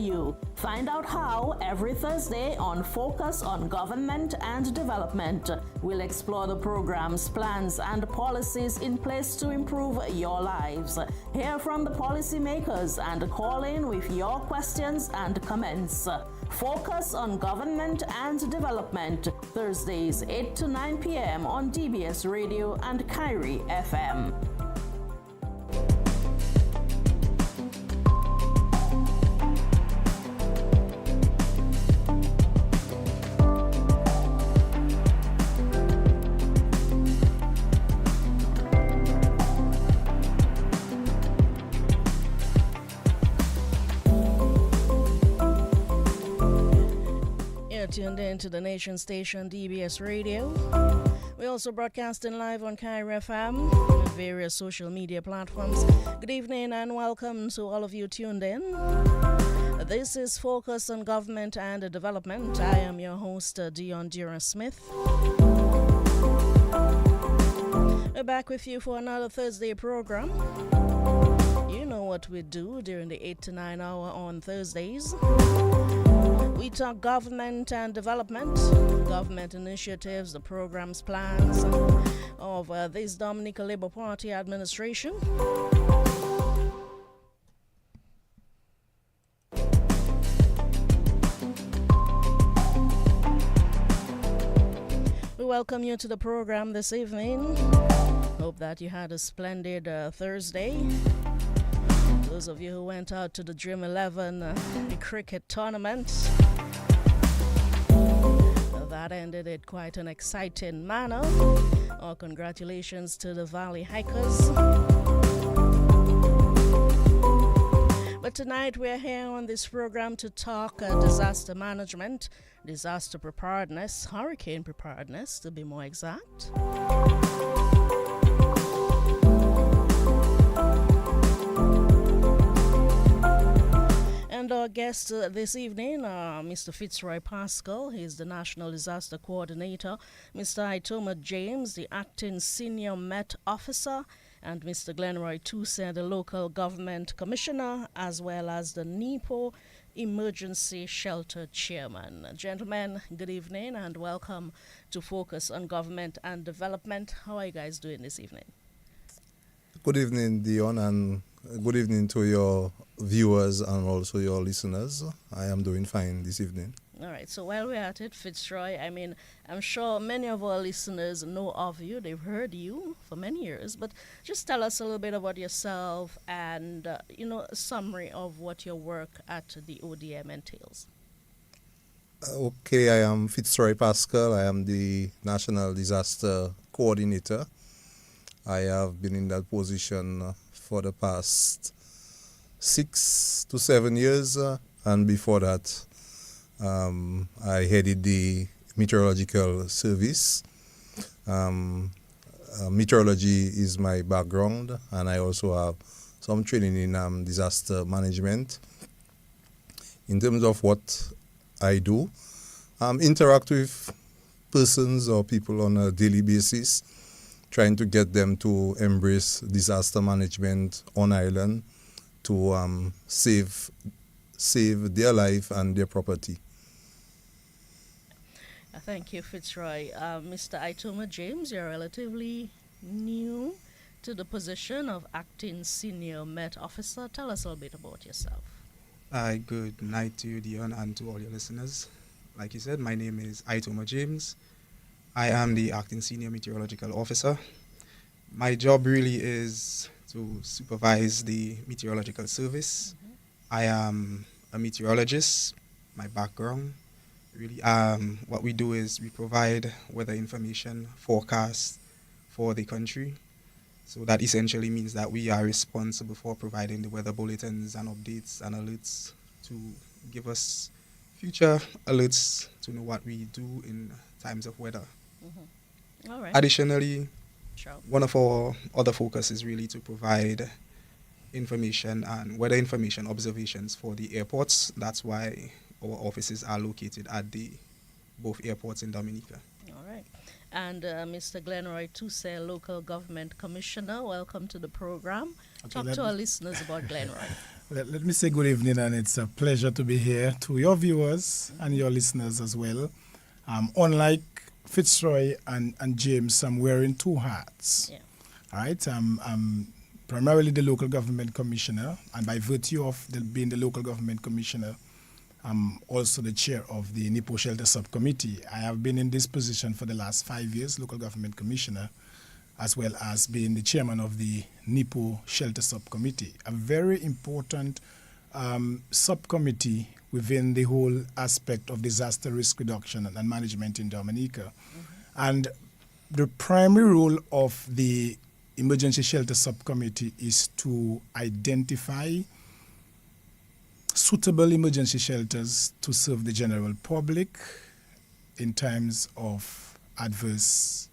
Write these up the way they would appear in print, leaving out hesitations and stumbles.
you. Find out how every Thursday on Focus on Government and Development. We'll explore the programs, plans, and policies in place to improve your lives. Hear from the policymakers and call in with your questions and comments. Focus on Government and Development, Thursdays 8 to 9 p.m. on DBS Radio and Kyrie FM. Tuned in to the nation station DBS Radio. We're also broadcasting live on Kyrie FM and various social media platforms. Good evening and welcome to all of you tuned in. This is Focus on Government and Development. I am your host, Dion Dura-Smith. We're back with you for another Thursday program. You know what we do during the 8 to 9 hour on Thursdays. We talk government and development, government initiatives, the programs, plans of this Dominica Labour Party administration. We welcome you to the program this evening. Hope that you had a splendid Thursday. Those of you who went out to the Dream 11 cricket tournament, that ended in quite an exciting manner. Our congratulations to the Valley Hikers. But tonight we're here on this program to talk disaster management, disaster preparedness, hurricane preparedness to be more exact. And our guest this evening, Mr. Fitzroy Pascal, he's the National Disaster Coordinator, Mr. Itoma James, the Acting Senior Met Officer, and Mr. Glenroy Tousaint, the Local Government Commissioner, as well as the NEPO Emergency Shelter Chairman. Gentlemen, good evening and welcome to Focus on Government and Development. How are you guys doing this evening? Good evening, Dion, and good evening to your viewers and also your listeners. I am doing fine this evening. All right, so while we're at it, Fitzroy, I'm sure many of our listeners know of you. They've heard you for many years, but just tell us a little bit about yourself and, a summary of what your work at the ODM entails. Okay, I am Fitzroy Pascal. I am the National Disaster Coordinator. I have been in that position for the past 6 to 7 years, and before that, I headed the meteorological service. Meteorology is my background, and I also have some training in disaster management. In terms of what I do, interact with persons or people on a daily basis, trying to get them to embrace disaster management on island to save their life and their property. Thank you, Fitzroy. Mr. Itoma James, you're relatively new to the position of Acting Senior Met Officer. Tell us a little bit about yourself. Hi, good night to you, Dion, and to all your listeners. Like you said, my name is Itoma James. I am the Acting Senior Meteorological Officer. My job really is to supervise the meteorological service. Mm-hmm. I am a meteorologist, my background. Really, what we do is we provide weather information, forecasts for the country. So that essentially means that we are responsible for providing the weather bulletins and updates and alerts to give us future alerts to know what we do in times of weather. Mm-hmm. All right. Additionally, sure, one of our other focus is really to provide information and weather information observations for the airports. That's why our offices are located at both airports in Dominica. All right. And Mr. Glenroy Tousaint, Local Government Commissioner, welcome to the program. Okay, Talk to our listeners about Glenroy. Let me say good evening, and it's a pleasure to be here to your viewers and your listeners as well. Unlike Fitzroy and James, I'm wearing two hats. Yeah. All right, I'm primarily the local government commissioner, and by virtue of being the local government commissioner, I'm also the chair of the NIPO Shelter Subcommittee. I have been in this position for the last 5 years, local government commissioner, as well as being the chairman of the NIPO Shelter Subcommittee, a very important subcommittee within the whole aspect of disaster risk reduction and management in Dominica. And the primary role of the Emergency Shelter Subcommittee is to identify suitable emergency shelters to serve the general public in times of adverse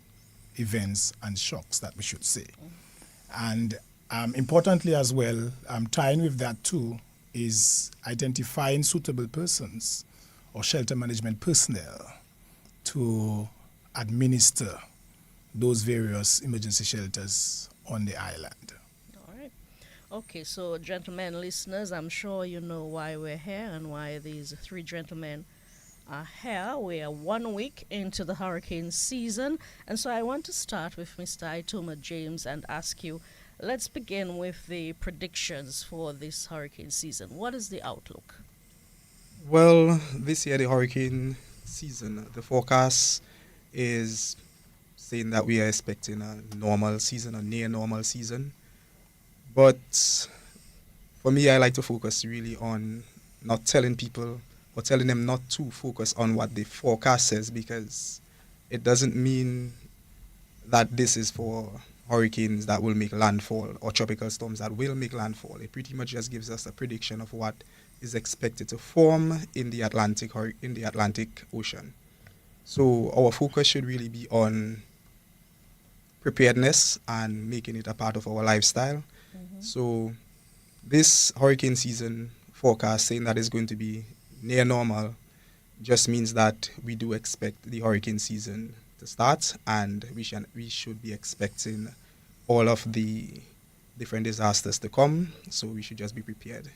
events and shocks, that we should say. And importantly as well, tying with that too, is identifying suitable persons or shelter management personnel to administer those various emergency shelters on the island. All right. Okay, so gentlemen, listeners, I'm sure you know why we're here and why these three gentlemen are here. We are 1 week into the hurricane season, and so I want to start with Mr. Itoma James and ask you, let's begin with the predictions for this hurricane season. What is the outlook? Well, this year, the hurricane season, the forecast is saying that we are expecting a normal season, a near normal season. But for me, I like to focus really on not telling people or telling them not to focus on what the forecast says, because it doesn't mean that this is for hurricanes that will make landfall or tropical storms that will make landfall. It pretty much just gives us a prediction of what is expected to form in the Atlantic Ocean. So our focus should really be on preparedness and making it a part of our lifestyle. So this hurricane season forecast saying that it's going to be near normal just means that we do expect the hurricane season to start, and we should be expecting all of the different disasters to come, so we should just be prepared.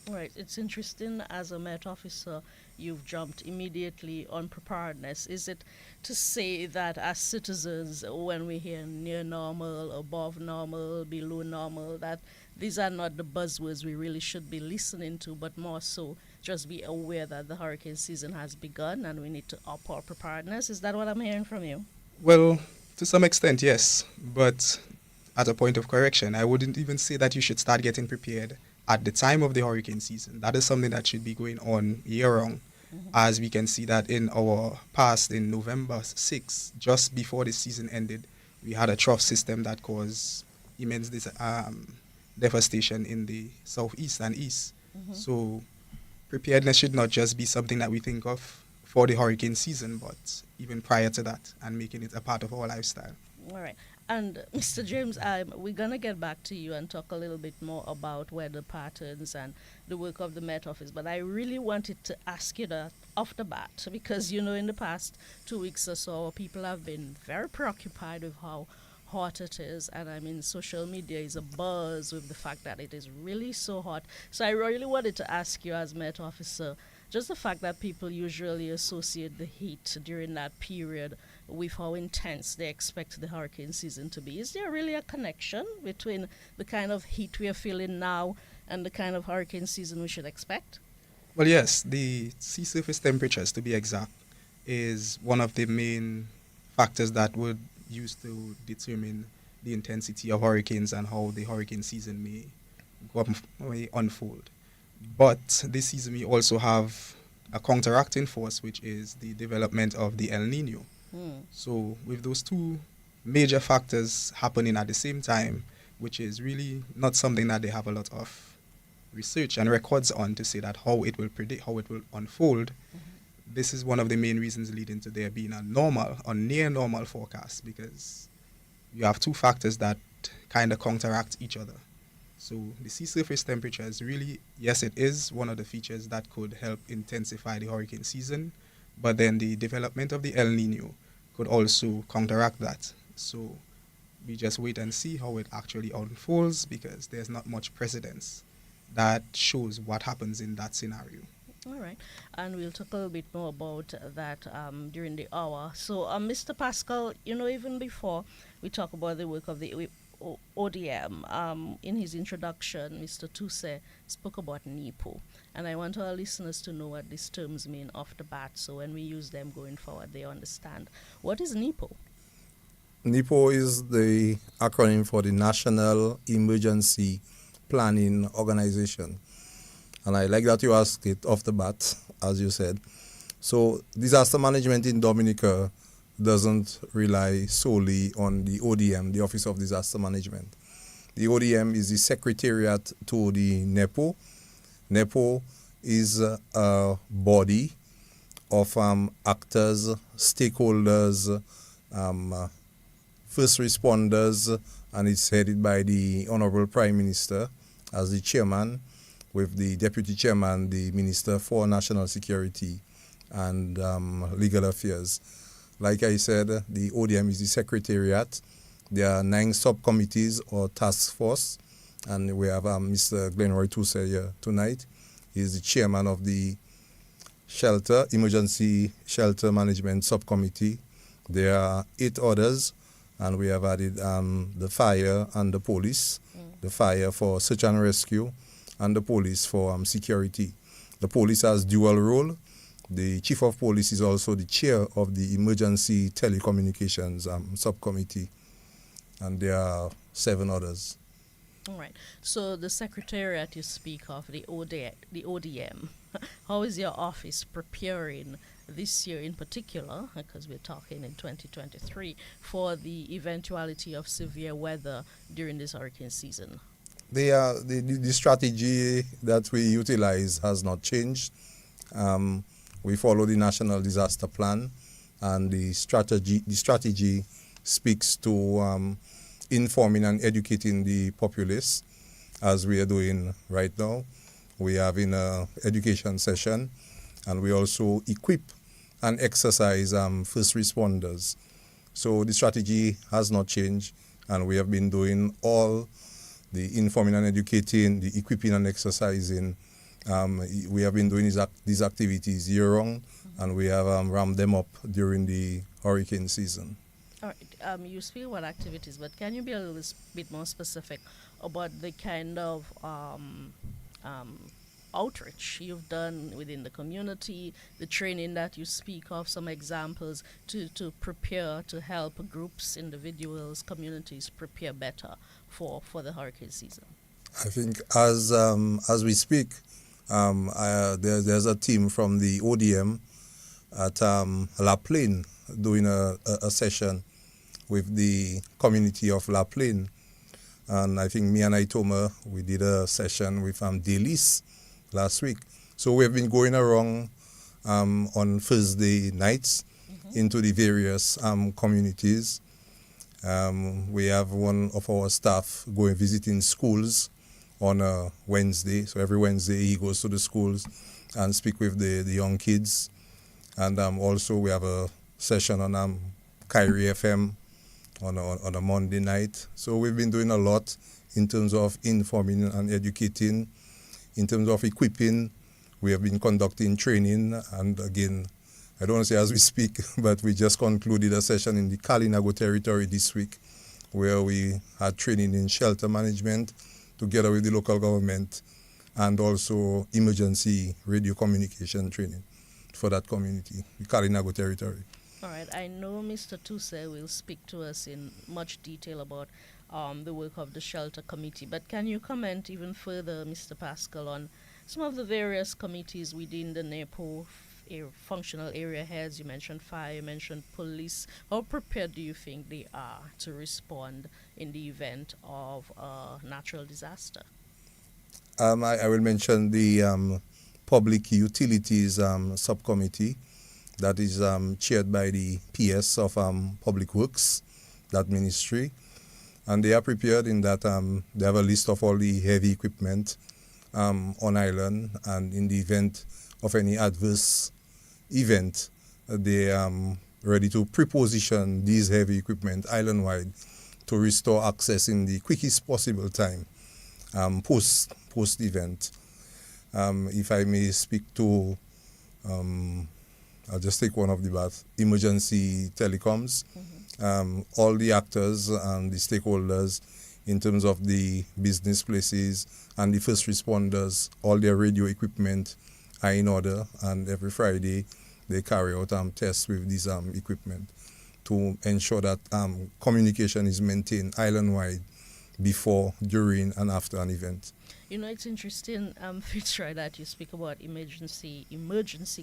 Right, it's interesting. As a Met officer, you've jumped immediately on preparedness. Is it to say that as citizens, when we hear near normal, above normal, below normal, that these are not the buzzwords we really should be listening to, but more so just be aware that the hurricane season has begun and we need to up our preparedness? Is that what I'm hearing from you? Well, to some extent, yes, but at a point of correction, I wouldn't even say that you should start getting prepared at the time of the hurricane season. That is something that should be going on year-round. As we can see that in our past, in November 6, just before the season ended, we had a trough system that caused immense devastation in the southeast and east. So preparedness should not just be something that we think of for the hurricane season, but even prior to that, and making it a part of our lifestyle. All right. And Mr. James, we're going to get back to you and talk a little bit more about weather patterns and the work of the Met Office. But I really wanted to ask you that off the bat, because, you know, in the past 2 weeks or so, people have been very preoccupied with how hot it is. And I mean, social media is abuzz with the fact that it is really so hot. So I really wanted to ask you as Met Officer, just the fact that people usually associate the heat during that period with how intense they expect the hurricane season to be. Is there really a connection between the kind of heat we are feeling now and the kind of hurricane season we should expect? Well, yes, the sea surface temperatures, to be exact, is one of the main factors that would use to determine the intensity of hurricanes and how the hurricane season may unfold. But this season we also have a counteracting force, which is the development of the El Nino. So with those two major factors happening at the same time, which is really not something that they have a lot of research and records on to say that how it will predict, how it will unfold, this is one of the main reasons leading to there being a normal or near normal forecast, because you have two factors that kind of counteract each other. So the sea surface temperature is really, yes, it is one of the features that could help intensify the hurricane season, but then the development of the El Nino could also counteract that. So we just wait and see how it actually unfolds, because there's not much precedence that shows what happens in that scenario. All right, and we'll talk a little bit more about that during the hour. So, Mr. Pascal, even before we talk about the work of the ODM, in his introduction, Mr. Tuse spoke about NEPO, and I want our listeners to know what these terms mean off the bat, so when we use them going forward, they understand. What is NEPO? NEPO is the acronym for the National Emergency Planning Organization. And I like that you asked it off the bat, as you said. So disaster management in Dominica doesn't rely solely on the ODM, the Office of Disaster Management. The ODM is the secretariat to the NEPO. NEPO is a body of actors, stakeholders, first responders, and it's headed by the Honorable Prime Minister as the chairman, with the deputy chairman, the Minister for National Security and Legal Affairs. Like I said, the ODM is the secretariat. There are 9 subcommittees or task force, and we have Mr. Glenroy Tuse here tonight. He is the chairman of the Emergency Shelter Management Subcommittee. There are 8 others, and we have added the fire and the police, the fire for search and rescue, and the police for security. The police has dual role. The chief of police is also the chair of the emergency telecommunications subcommittee, and there are 7 others. All right. So the secretariat you speak of, the ODM, how is your office preparing this year in particular, because we're talking in 2023, for the eventuality of severe weather during this hurricane season? The strategy that we utilize has not changed. We follow the National Disaster Plan, and the strategy speaks to informing and educating the populace, as we are doing right now. We have in an education session, and we also equip and exercise first responders. So the strategy has not changed, and we have been doing all the informing and educating, the equipping and exercising. We have been doing these activities year-round, and we have ramped them up during the hurricane season. All right. You speak about activities, but can you be a little bit more specific about the kind of outreach you've done within the community, the training that you speak of, some examples to prepare, to help groups, individuals, communities prepare better for the hurricane season? I think as we speak, there's a team from the ODM at La Plaine doing a session with the community of La Plaine. And I think me and Itoma, we did a session with Delis last week. So we've been going around on Thursday nights into the various communities. We have one of our staff going visiting schools on a Wednesday. So every Wednesday he goes to the schools and speak with the young kids. And also we have a session on Kyrie FM on a Monday night. So we've been doing a lot in terms of informing and educating. In terms of equipping, we have been conducting training, and again, I don't want to say as we speak, but we just concluded a session in the Kalinago territory this week where we had training in shelter management together with the local government, and also emergency radio communication training for that community, the Kalinago territory. All right. I know Mr. Tuse will speak to us in much detail about the work of the shelter committee, but can you comment even further, Mr. Pascal, on some of the various committees within the NEPO, functional area heads? You mentioned fire, you mentioned police. How prepared do you think they are to respond in the event of a natural disaster? I will mention the public utilities subcommittee that is chaired by the PS of Public Works, that ministry. And they are prepared in that they have a list of all the heavy equipment on island, and in the event of any adverse event, they are ready to preposition these heavy equipment island-wide to restore access in the quickest possible time, post post-event. If I may speak to, I'll just take one of the emergency telecoms. All the actors and the stakeholders in terms of the business places and the first responders, all their radio equipment are in order, and every Friday they carry out tests with this equipment to ensure that communication is maintained island-wide before, during, and after an event. You know, it's interesting, Fitzroy, that you speak about emergency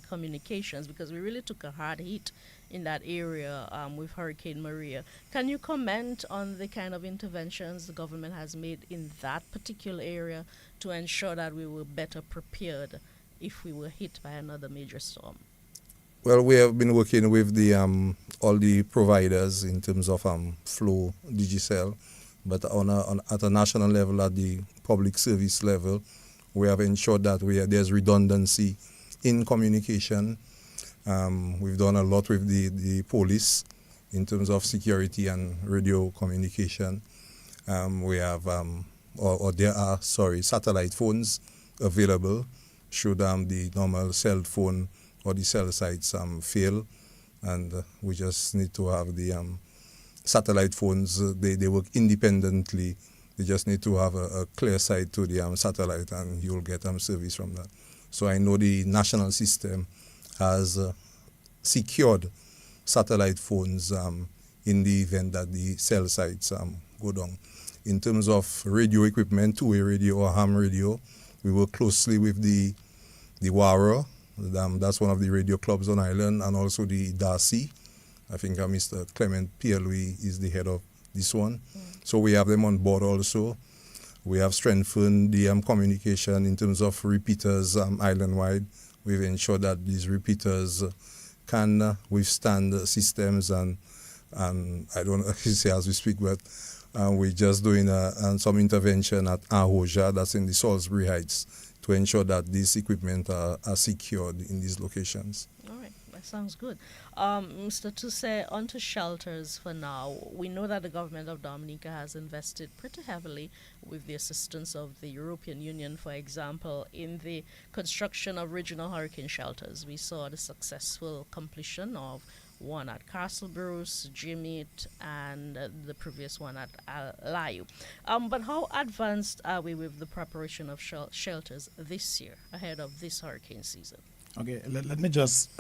communications, because we really took a hard hit in that area with Hurricane Maria. Can you comment on the kind of interventions the government has made in that particular area to ensure that we were better prepared if we were hit by another major storm? Well, we have been working with the all the providers in terms of Flow, Digicel, but at a national level, at the public service level, we have ensured that there's redundancy in communication. We've done a lot with the police in terms of security and radio communication. We have, there are satellite phones available should the normal cell phone or the cell sites fail, and we just need to have the satellite phones. They work independently. They just need to have a clear site to the satellite, and you'll get service from that. So I know the national system has secured satellite phones in the event that the cell sites go down. In terms of radio equipment, two-way radio or ham radio, we work closely with the WARA. That's one of the radio clubs on island, and also the Darcy. I think Mr. Clement PLW is the head of this one. So we have them on board also. We have strengthened the communication in terms of repeaters island-wide. We've ensured that these repeaters can withstand systems, and I don't know say as we speak, but we're just doing some intervention at Ahoja, that's in the Salisbury Heights, to ensure that these equipment are secured in these locations. All right, that sounds good. Mr. Tuse, on to shelters for now. We know that the government of Dominica has invested pretty heavily with the assistance of the European Union, for example, in the construction of regional hurricane shelters. We saw the successful completion of one at Castle Bruce, Jimit, and the previous one at Layu. But how advanced are we with the preparation of shelters this year, ahead of this hurricane season? Okay, let me just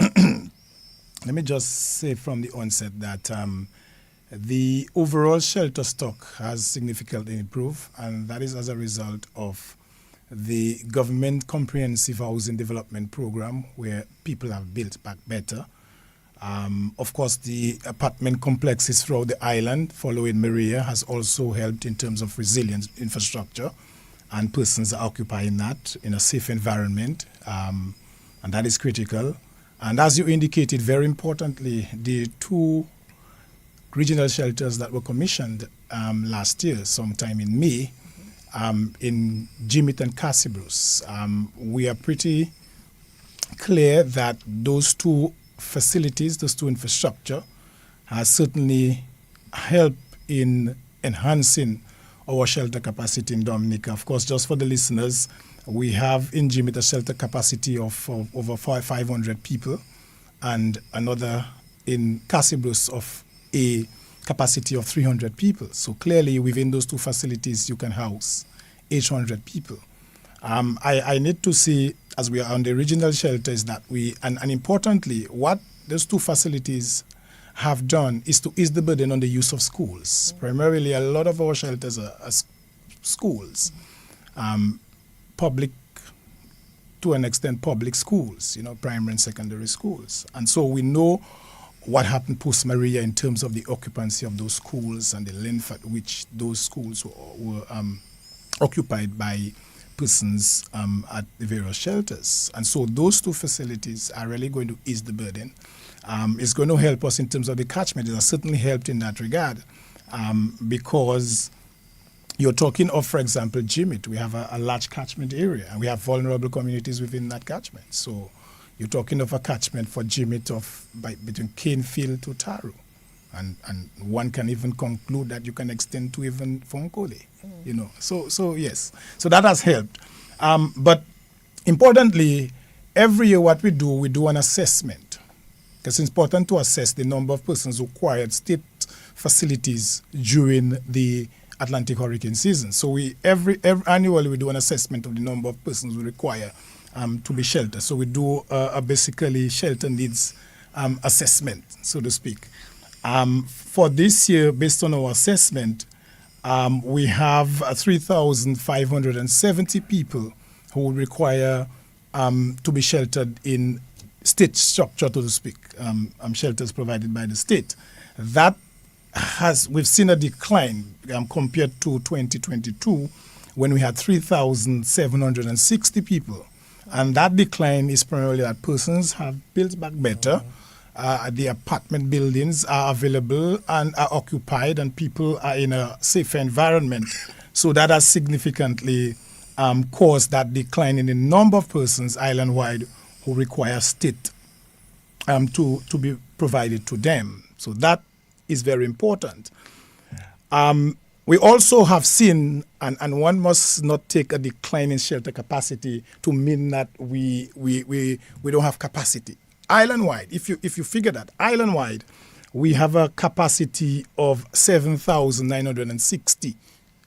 let me just say from the onset that the overall shelter stock has significantly improved, and that is as a result of the government comprehensive housing development program, where people have built back better. Of course, the apartment complexes throughout the island following Maria has also helped in terms of resilient infrastructure, and persons are occupying that in a safe environment, and that is critical. And as you indicated, very importantly, the two regional shelters that were commissioned last year, sometime in May, in Jimit and Cassibus, we are pretty clear that those two facilities, those two infrastructure, has certainly helped in enhancing our shelter capacity in Dominica. Of course, just for the listeners, we have in Jimit a shelter capacity of over 500 people, and another in Cassibus of a capacity of 300 people. So clearly within those two facilities you can house 800 people. I need to say, as we are on the regional shelters, that and importantly, what those two facilities have done is to ease the burden on the use of schools. Primarily, a lot of our shelters are schools, public, to an extent, public schools, primary and secondary schools. And so we know what happened post-Maria in terms of the occupancy of those schools and the length at which those schools were occupied by persons at the various shelters. And so those two facilities are really going to ease the burden. It's going to help us in terms of the catchment. It has certainly helped in that regard, because you're talking of, for example, Jimit. We have a large catchment area, and we have vulnerable communities within that catchment. So you're talking of a catchment for Jimit of between Canefield to Taru. And one can even conclude that you can extend to even Fonkole, So yes. So that has helped. But importantly, every year what we do an assessment. Because it's important to assess the number of persons who required state facilities during the Atlantic hurricane season. So every annually we do an assessment of the number of persons we require to be sheltered. So we do a basically shelter needs assessment, so to speak. For this year, based on our assessment, we have 3,570 people who will require to be sheltered in state structure, so to speak, shelters provided by the state. We've seen a decline compared to 2022 when we had 3,760 people. And that decline is primarily that persons have built back better. The apartment buildings are available and are occupied, and people are in a safer environment. So that has significantly caused that decline in the number of persons island-wide who require state to be provided to them. So that is very important. We also have seen, and one must not take a decline in shelter capacity to mean that we don't have capacity. Island-wide, if you figure that, island-wide, we have a capacity of 7,960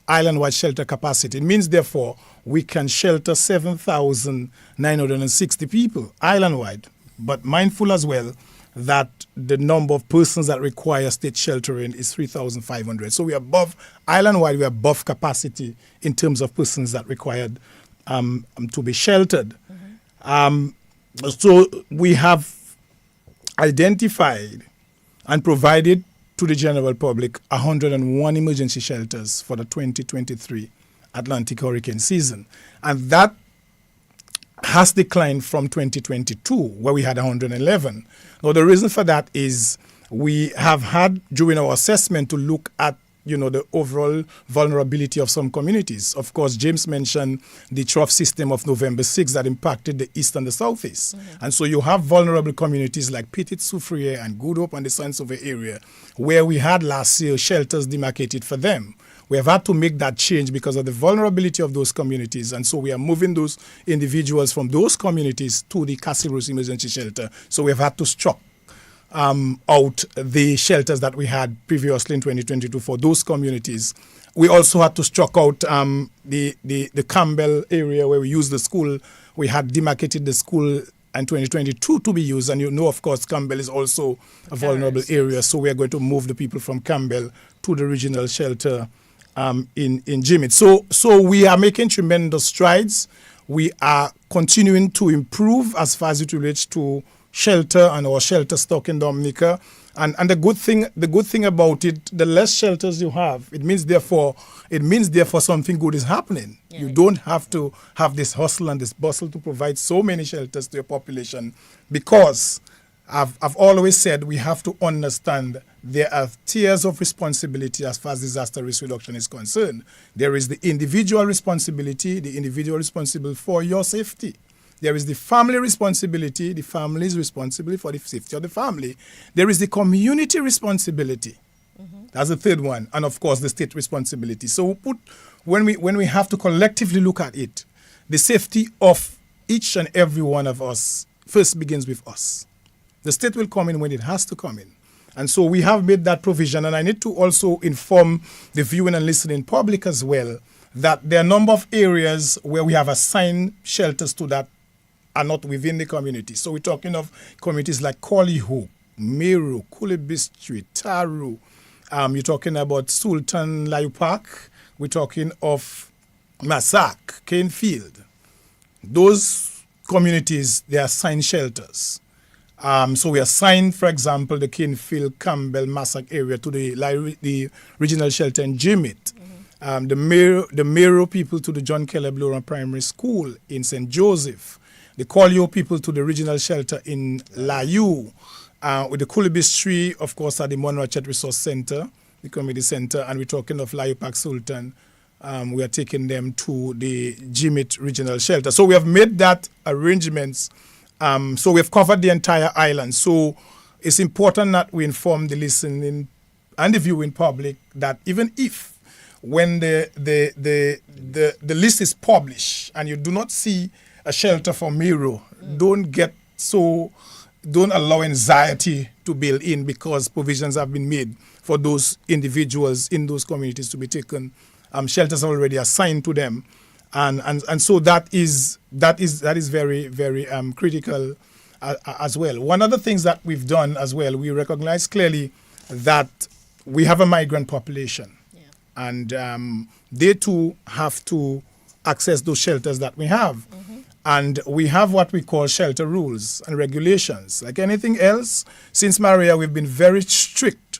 island-wide shelter capacity. It means, therefore, we can shelter 7,960 people island-wide, but mindful as well that the number of persons that require state sheltering is 3,500. So we're above, island-wide, we're above capacity in terms of persons that required to be sheltered. So we have identified and provided to the general public 101 emergency shelters for the 2023 Atlantic hurricane season. And that has declined from 2022, where we had 111. Now, the reason for that is we have had, during our assessment, to look at the overall vulnerability of some communities. Of course, James mentioned the trough system of November 6 that impacted the east and the southeast. And so you have vulnerable communities like Petit Soufriere and Good Hope and the Saint-Sauveur area, where we had last year shelters demarcated for them. We have had to make that change because of the vulnerability of those communities. And so we are moving those individuals from those communities to the Castle Rose Emergency Shelter. So we have had to struck out the shelters that we had previously in 2022 for those communities. We also had to struck out the Campbell area where we used the school. We had demarcated the school in 2022 to be used. And of course, Campbell is also a vulnerable area. So we are going to move the people from Campbell to the regional shelter in Jimit. So we are making tremendous strides. We are continuing to improve as far as it relates to shelter and our shelter stock in Dominica. And the good thing about it, the less shelters you have, it means therefore something good is happening. Yeah. You don't have to have this hustle and this bustle to provide so many shelters to your population, because I've always said we have to understand there are tiers of responsibility as far as disaster risk reduction is concerned. There is the individual responsibility, the individual responsible for your safety. There is the family responsibility. The family is responsible for the safety of the family. There is the community responsibility. That's the third one. And of course, the state responsibility. So when we have to collectively look at it, the safety of each and every one of us first begins with us. The state will come in when it has to come in. And so we have made that provision. And I need to also inform the viewing and listening public as well that there are a number of areas where we have assigned shelters to that are not within the community. So we're talking of communities like Collyhook, Meru, Kulibistri, Taru. You're talking about Sultan Layu Park. We're talking of Massac, Canefield. Those communities, they are assigned shelters. So we assigned, for example, the Canefield, Campbell, Massac area to the regional shelter in Jimit. The Meru people to the John Keller Bloran Primary School in St. Joseph. The Colio people to the regional shelter in Layu. With the Kulibistri, of course, at the Monrachet Resource Center, the community center, and we're talking of Layu Park Sultan. We are taking them to the Jimit regional shelter. So we have made that arrangements. So we've covered the entire island. So it's important that we inform the listening and the viewing public that even if when the list is published and you do not see a shelter for Miro, don't allow anxiety to build in, because provisions have been made for those individuals in those communities to be taken. Shelters are already assigned to them, and so that is very, very critical as well. One of the things that we've done as well, we recognize clearly that we have a migrant population, and they too have to access those shelters that we have. And we have what we call shelter rules and regulations. Like anything else, since Maria, we've been very strict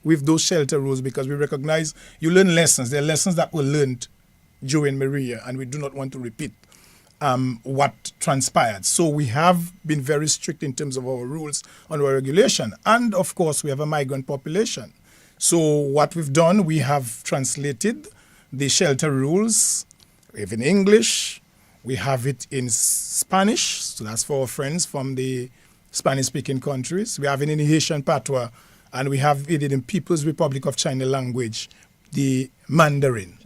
with those shelter rules, because we recognize you learn lessons. There are lessons that were learned during Maria, and we do not want to repeat what transpired. So we have been very strict in terms of our rules and our regulation. And of course, we have a migrant population. So what we've done, we have translated the shelter rules. We have in English, we have it in Spanish, so that's for our friends from the Spanish-speaking countries. We have it in Haitian Patois, and we have it in People's Republic of China language, the Mandarin.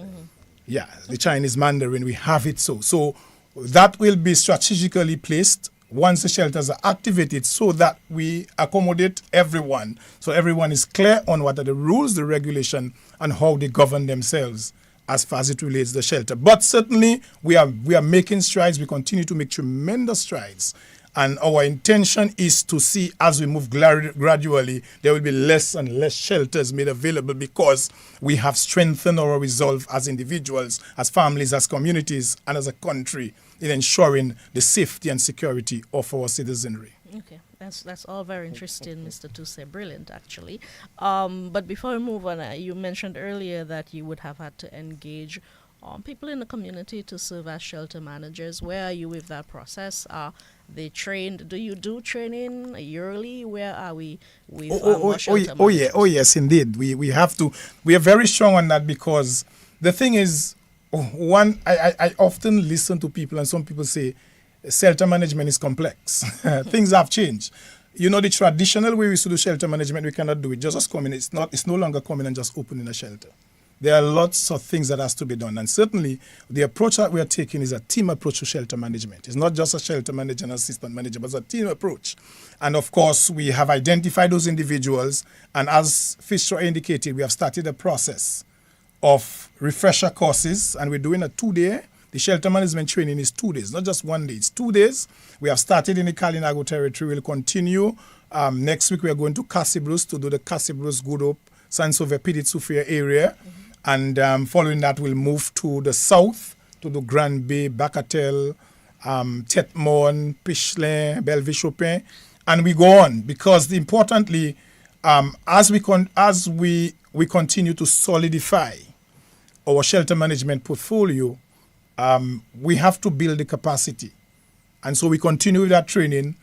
Yeah, the Chinese Mandarin, we have it so. So that will be strategically placed once the shelters are activated, so that we accommodate everyone. So everyone is clear on what are the rules, the regulation, and how they govern themselves as far as it relates to the shelter. But certainly we are making strides. We continue to make tremendous strides. And our intention is to see, as we move gradually, there will be less and less shelters made available, because we have strengthened our resolve as individuals, as families, as communities, and as a country in ensuring the safety and security of our citizenry. Okay, that's all very interesting, Mr. Tuse. Brilliant, actually. But before we move on, you mentioned earlier that you would have had to engage people in the community to serve as shelter managers. Where are you with that process? Are they trained? Do you do training yearly? Where are we with shelter managers? Yes, indeed. We have to. We are very strong on that, because the thing is, I often listen to people, and some people say shelter management is complex. Things have changed. You know, the traditional way we used to do shelter management, we cannot do it. Just come in. It's no longer coming and just opening a shelter. There are lots of things that has to be done. And certainly the approach that we are taking is a team approach to shelter management. It's not just a shelter manager and assistant manager, but it's a team approach. And of course, we have identified those individuals. And as Fisher indicated, we have started a process of refresher courses, and we're doing a 2-day. The shelter management training is 2 days, not just 1 day. It's 2 days. We have started in the Kalinago territory. We'll continue. Next week, we are going to Casibrus to do the Casibrus, Good Hope, Sansove, Pidit Sufria area. And following that, we'll move to the south, to the Grand Bay, Bacatel, Tetmon, Pichelin, Belleville Chopin. And we go on, because importantly, as we continue to solidify our shelter management portfolio, we have to build the capacity. And so we continue with that training,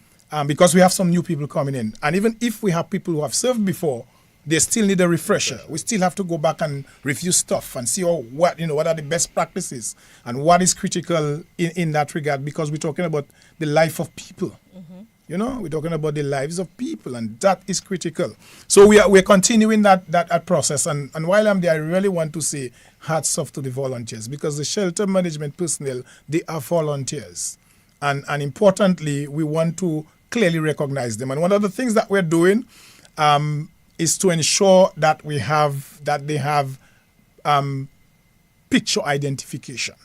because we have some new people coming in. And even if we have people who have served before, they still need a refresher. We still have to go back and review stuff and see what are the best practices and what is critical in that regard, because we're talking about the life of people. You know, we're talking about the lives of people, and that is critical. So we're continuing that process. And while I'm there, I really want to say hats off to the volunteers, because the shelter management personnel, they are volunteers. And importantly, we want to clearly recognize them. And one of the things that we're doing is to ensure that they have picture identification.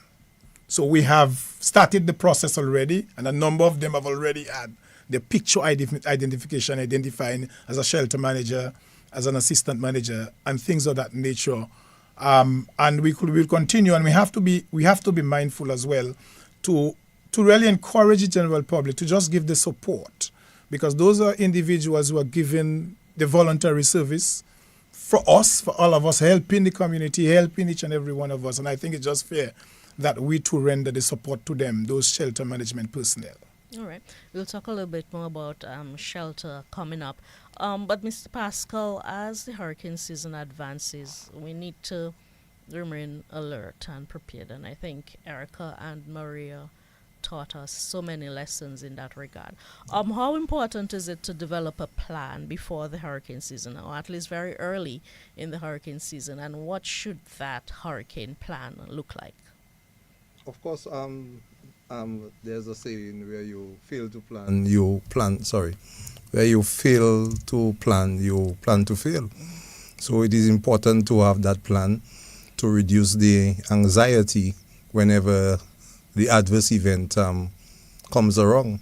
So we have started the process already, and a number of them have already had the picture identification, identifying as a shelter manager, as an assistant manager, and things of that nature. And we'll continue, and we have to be mindful as well to really encourage the general public to just give the support, because those are individuals who are giving the voluntary service for us, for all of us, helping the community, helping each and every one of us. And I think it's just fair that we too render the support to them, those shelter management personnel. All right. We'll talk a little bit more about shelter coming up. But Mr. Pascal, as the hurricane season advances, we need to remain alert and prepared. And I think Erica and Maria taught us so many lessons in that regard. How important is it to develop a plan before the hurricane season, or at least very early in the hurricane season, and what should that hurricane plan look like? Of course, there's a saying where you fail to plan, you plan. Sorry, where you fail to plan, you plan to fail. So it is important to have that plan to reduce the anxiety whenever the adverse event comes around.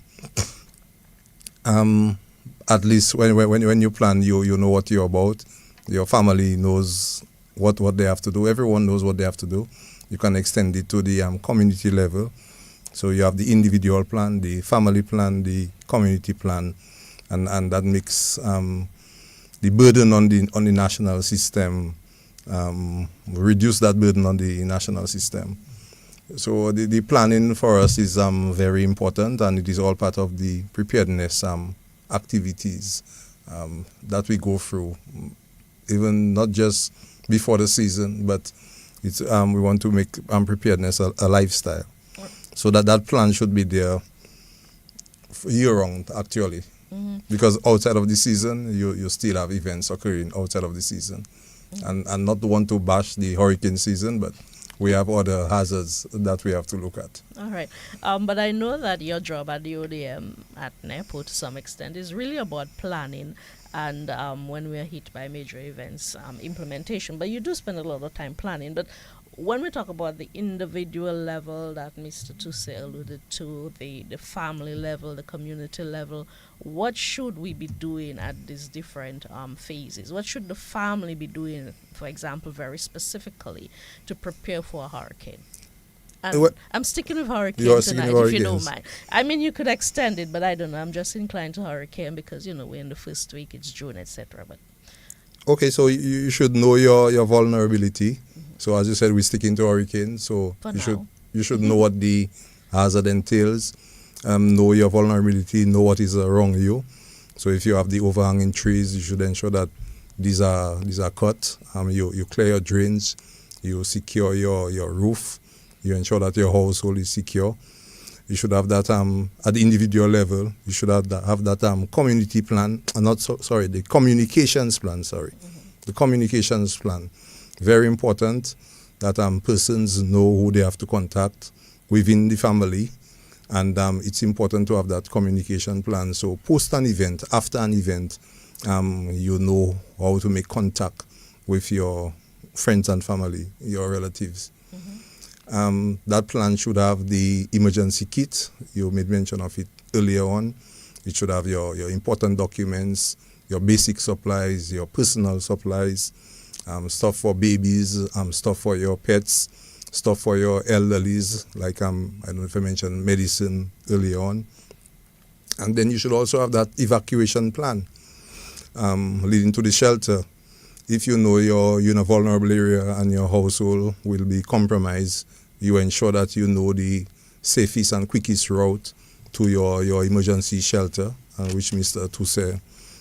At least when you plan, you know what you're about. Your family knows what they have to do. Everyone knows what they have to do. You can extend it to the community level. So you have the individual plan, the family plan, the community plan, and that makes the burden on the national system, reduce that burden on the national system. So the planning for us is very important, and it is all part of the preparedness activities that we go through, even not just before the season, but it's we want to make preparedness a lifestyle. So that plan should be there year-round, actually. Mm-hmm. Because outside of the season, you still have events occurring outside of the season. Mm-hmm. And not want to bash the hurricane season, but we have other hazards that we have to look at. All right. But I know that your job at the ODM at NEPO, to some extent, is really about planning and when we are hit by major events, implementation. But you do spend a lot of time planning. But when we talk about the individual level that Mr. Tuse alluded to, the family level, the community level, what should we be doing at these different phases? What should the family be doing, for example, very specifically to prepare for a hurricane? And I'm sticking with hurricane tonight, if you don't mind. I mean, you could extend it, but I don't know. I'm just inclined to hurricane because, we're in the first week, it's June, etc. But okay, so you should know your vulnerability. Mm-hmm. So as you said, we're sticking to hurricane. So you should know what the hazard entails, know your vulnerability, know what is wrong with you. So if you have the overhanging trees, you should ensure that these are cut. You clear your drains, you secure your roof, you ensure that your household is secure. You should have that at the individual level. You should have that community plan. The communications plan. The communications plan. Very important that persons know who they have to contact within the family, and it's important to have that communication plan. So post an event, after an event, you know how to make contact with your friends and family, your relatives. Mm-hmm. That plan should have the emergency kit. You made mention of it earlier on. It should have your important documents, your basic supplies, your personal supplies, stuff for babies, stuff for your pets, stuff for your elderlies, like I don't know if I mentioned medicine earlier on. And then you should also have that evacuation plan leading to the shelter. If you know you're in a vulnerable area and your household will be compromised, you ensure that you know the safest and quickest route to your emergency shelter, which Mr. Tuse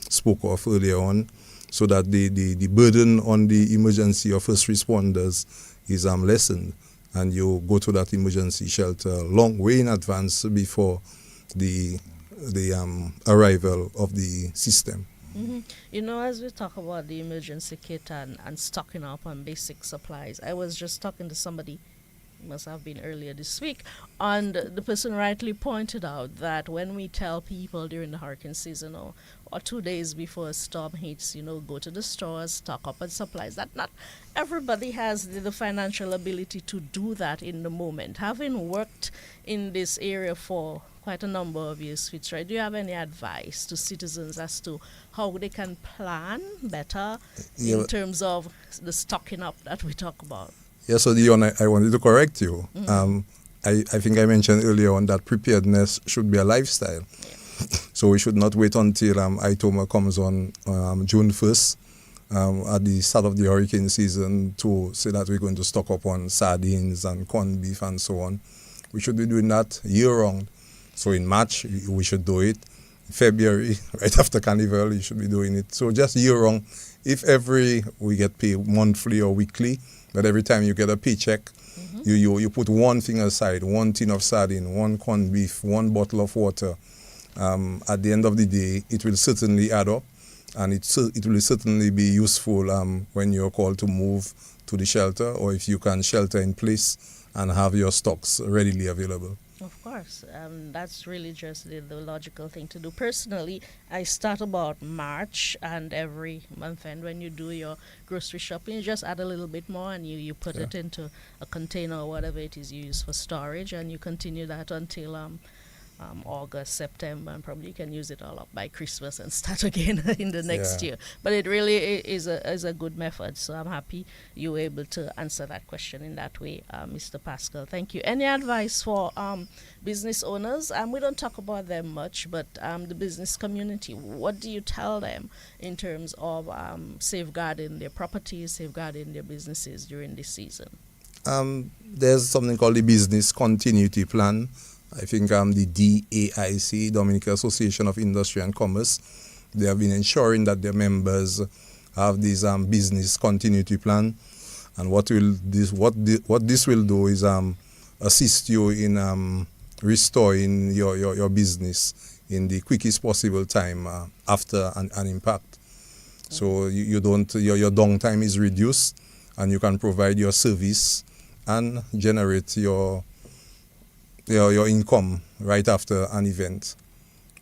spoke of earlier on, so that the burden on the emergency or first responders is lessened, and you go to that emergency shelter long way in advance before the arrival of the system. Mm-hmm. As we talk about the emergency kit and stocking up on basic supplies, I was just talking to somebody, must have been earlier this week, and the person rightly pointed out that when we tell people during the hurricane season or 2 days before a storm hits, go to the stores, stock up on supplies, that not everybody has the financial ability to do that in the moment. Having worked in this area for quite a number of years, Fitzroy, do you have any advice to citizens as to how they can plan better in terms of the stocking up that we talk about? Yeah, so Dion, I wanted to correct you. Mm-hmm. I think I mentioned earlier on that preparedness should be a lifestyle. Yeah. So we should not wait until ITOMA comes on June 1st at the start of the hurricane season to say that we're going to stock up on sardines and corned beef and so on. We should be doing that year-round. So in March, we should do it. February, right after Carnival, you should be doing it. So just year-round. If we get paid monthly or weekly, but every time you get a paycheck, you put one thing aside, one tin of sardine, one corned beef, one bottle of water. At the end of the day, it will certainly add up, and it will certainly be useful when you're called to move to the shelter, or if you can shelter in place and have your stocks readily available. Of course, that's really just the logical thing to do. Personally, I start about March, and every month end when you do your grocery shopping, you just add a little bit more, and you put it into a container or whatever it is you use for storage, and you continue that until August, September, and probably you can use it all up by Christmas and start again in the next year. But it really is a good method, so I'm happy you were able to answer that question in that way, Mr. Pascal. Thank you. Any advice for business owners? We don't talk about them much, but the business community, what do you tell them in terms of safeguarding their properties, safeguarding their businesses during this season? There's something called the Business Continuity Plan. I think the DAIC, Dominica Association of Industry and Commerce, they have been ensuring that their members have this business continuity plan. And what this will do is assist you in restoring your business in the quickest possible time after an impact. So you don't your downtime is reduced, and you can provide your service and generate your income right after an event.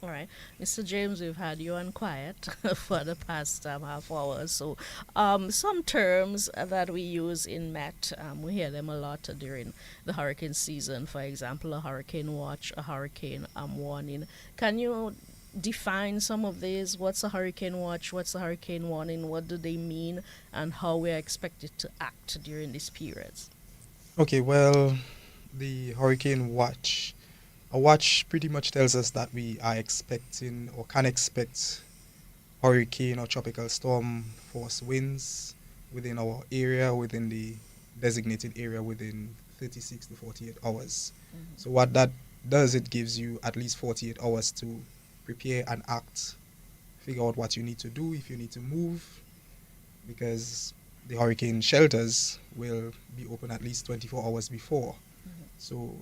All right. Mr. James, we've had you on quiet for the past half hour. So some terms that we use in Met, we hear them a lot during the hurricane season. For example, a hurricane watch, a hurricane warning. Can you define some of these? What's a hurricane watch? What's a hurricane warning? What do they mean? And how we are expected to act during these periods? Okay, well, the hurricane watch. A watch pretty much tells us that we are expecting or can expect hurricane or tropical storm force winds within our area, within the designated area, within 36 to 48 hours. Mm-hmm. So what that does, it gives you at least 48 hours to prepare and act, figure out what you need to do, if you need to move, because the hurricane shelters will be open at least 24 hours before. So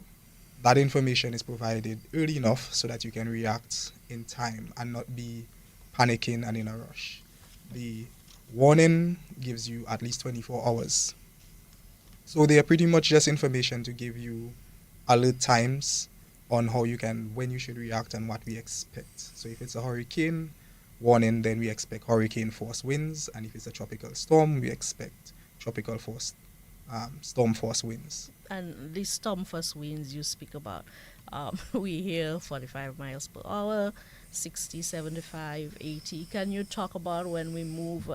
that information is provided early enough so that you can react in time and not be panicking and in a rush. The warning gives you at least 24 hours. So they are pretty much just information to give you alert times on how you can, when you should react and what we expect. So if it's a hurricane warning, then we expect hurricane force winds, and if it's a tropical storm, we expect tropical force storm force winds. And these storm force winds you speak about, we hear 45 miles per hour, 60, 75, 80. Can you talk about when we move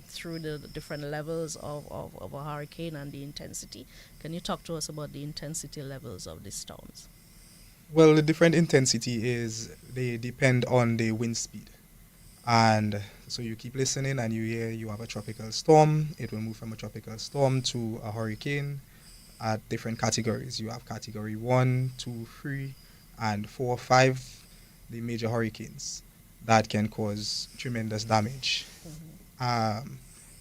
through the different levels of a hurricane and the intensity? Can you talk to us about the intensity levels of these storms? Well, the different intensity they depend on the wind speed. And so you keep listening and you hear you have a tropical storm. It will move from a tropical storm to a hurricane at different categories. You have category 1, 2, 3, and 4, 5, the major hurricanes that can cause tremendous damage. Mm-hmm.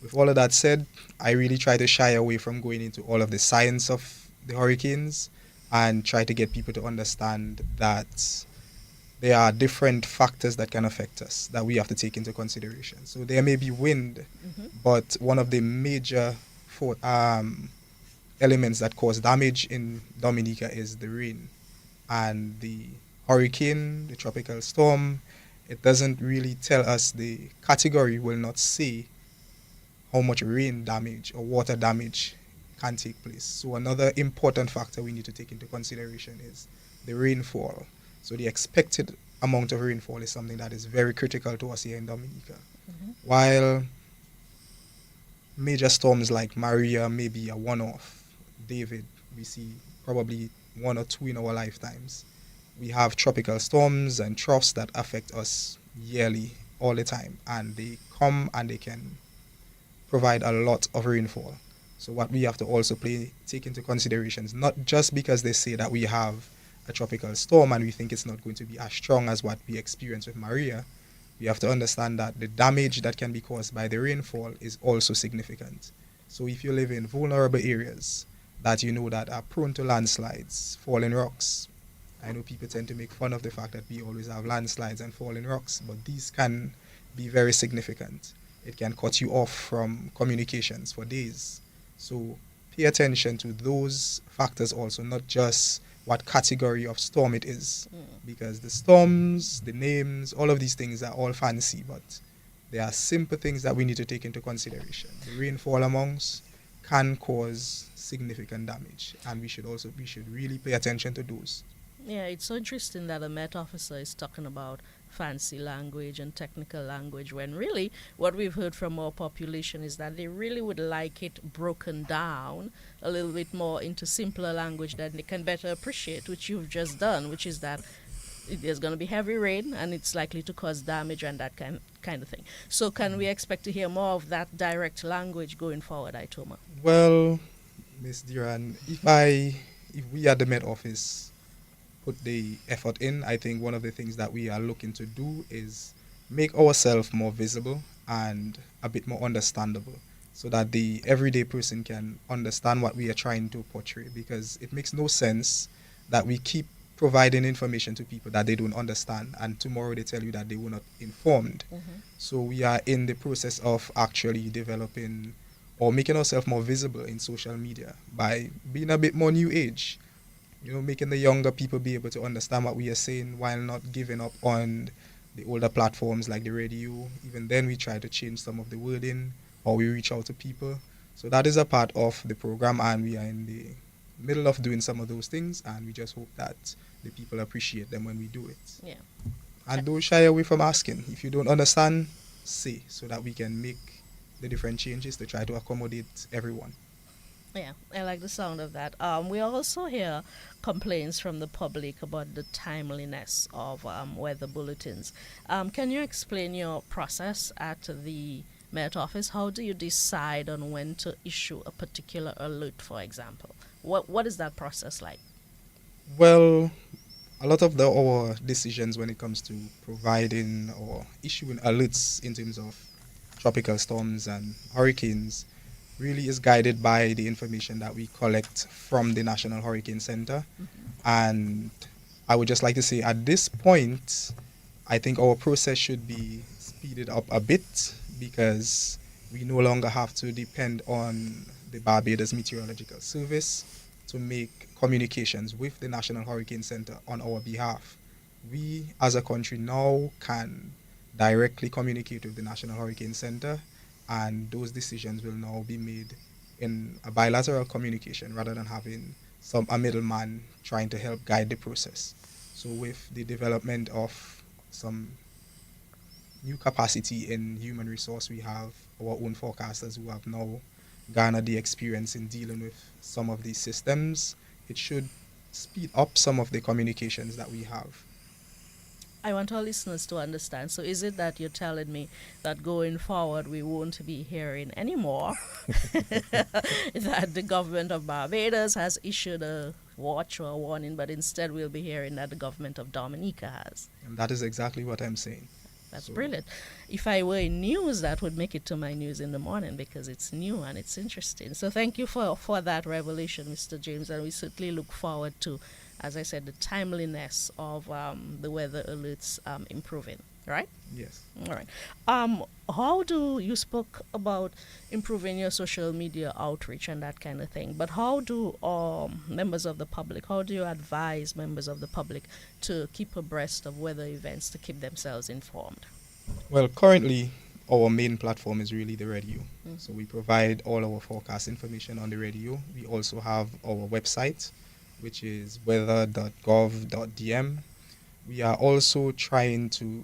With all of that said, I really try to shy away from going into all of the science of the hurricanes and try to get people to understand that there are different factors that can affect us that we have to take into consideration. So there may be wind, but one of the major elements that cause damage in Dominica is the rain. And the hurricane, the tropical storm, it doesn't really tell us, the category will not say how much rain damage or water damage can take place. So another important factor we need to take into consideration is the rainfall. So the expected amount of rainfall is something that is very critical to us here in Dominica. Mm-hmm. While major storms like Maria may be a one-off, David, we see probably 1 or 2 in our lifetimes. We have tropical storms and troughs that affect us yearly, all the time, and they come and they can provide a lot of rainfall. So what we have to also take into consideration is not just because they say that we have a tropical storm and we think it's not going to be as strong as what we experienced with Maria, we have to understand that the damage that can be caused by the rainfall is also significant. So if you live in vulnerable areas that you know that are prone to landslides, falling rocks. I know people tend to make fun of the fact that we always have landslides and falling rocks, but these can be very significant. It can cut you off from communications for days. So pay attention to those factors also, not just what category of storm it is. Because the storms, the names, all of these things are all fancy, but there are simple things that we need to take into consideration. The rainfall amounts can cause significant damage, and we should really pay attention to those. Yeah, it's so interesting that a Met officer is talking about fancy language and technical language when really what we've heard from our population is that they really would like it broken down a little bit more into simpler language that they can better appreciate, which you've just done, which is that there's going to be heavy rain and it's likely to cause damage and that kind of thing. So can we expect to hear more of that direct language going forward, Itoma? Well, Miss Duran, if we at the Met Office put the effort in, I think one of the things that we are looking to do is make ourselves more visible and a bit more understandable so that the everyday person can understand what we are trying to portray, because it makes no sense that we keep providing information to people that they don't understand and tomorrow they tell you that they were not informed. So we are in the process of actually developing or making ourselves more visible in social media by being a bit more new age, making the younger people be able to understand what we are saying while not giving up on the older platforms like the radio. Even then we try to change some of the wording or we reach out to people. So that is a part of the program, and we are in the middle of doing some of those things, and we just hope that the people appreciate them when we do it. Yeah. And don't shy away from asking. If you don't understand, say, so that we can make the different changes to try to accommodate everyone. Yeah, I like the sound of that. We also hear complaints from the public about the timeliness of weather bulletins. Can you explain your process at the Met Office? How do you decide on when to issue a particular alert, for example? What is that process like? Well, a lot of our decisions when it comes to providing or issuing alerts in terms of tropical storms and hurricanes really is guided by the information that we collect from the National Hurricane Center. And I would just like to say at this point, I think our process should be speeded up a bit because we no longer have to depend on the Barbados Meteorological Service to make communications with the National Hurricane Center on our behalf. We as a country now can directly communicate with the National Hurricane Center, and those decisions will now be made in a bilateral communication rather than having a middleman trying to help guide the process. So with the development of some new capacity in human resource, we have our own forecasters who have now garnered the experience in dealing with some of these systems. It should speed up some of the communications that we have. I want our listeners to understand. So is it that you're telling me that going forward we won't be hearing anymore that the government of Barbados has issued a watch or a warning, but instead we'll be hearing that the government of Dominica has? And that is exactly what I'm saying. That's brilliant. If I were in news, that would make it to my news in the morning because it's new and it's interesting. So thank you for that revelation, Mr. James, and we certainly look forward to, as I said, the timeliness of the weather alerts improving, right? Yes. All right. How do you spoke about improving your social media outreach and that kind of thing, but how do members of the public, how do you advise members of the public to keep abreast of weather events, to keep themselves informed? Well, currently our main platform is really the radio. So we provide all our forecast information on the radio. We also have our website, which is weather.gov.dm. We are also trying to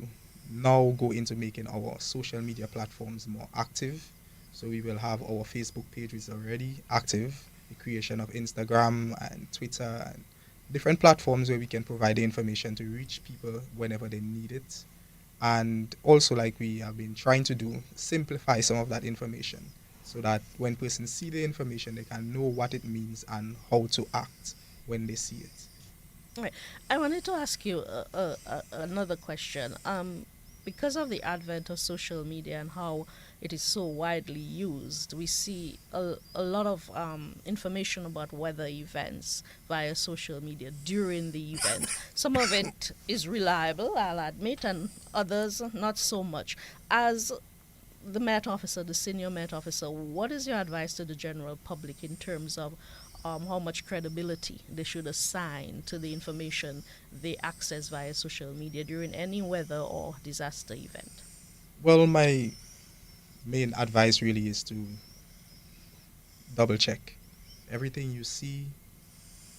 now go into making our social media platforms more active. So we will have our Facebook page, which is already active, the creation of Instagram and Twitter and different platforms where we can provide the information to reach people whenever they need it. And also, like we have been trying to do, simplify some of that information so that when persons see the information, they can know what it means and how to act when they see it. Right. I wanted to ask you another question. because of the advent of social media and how it is so widely used, we see a lot of information about weather events via social media during the event. Some of it is reliable, I'll admit, and others not so much. As the Met Officer, the senior Met Officer, what is your advice to the general public in terms of how much credibility they should assign to the information they access via social media during any weather or disaster event? Well, my main advice really is to double check everything you see.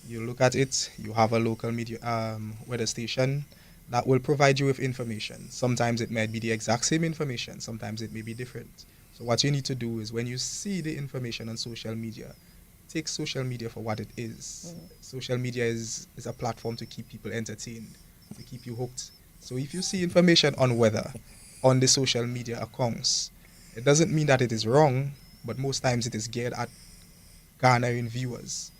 You look at it. You have a local media weather station that will provide you with information. Sometimes it might be the exact same information. Sometimes it may be different. So what you need to do is when you see the information on social media, take social media for what it is. Social media is a platform to keep people entertained, to keep you hooked. So if you see information on weather on the social media accounts, it doesn't mean that it is wrong, but most times it is geared at garnering viewers.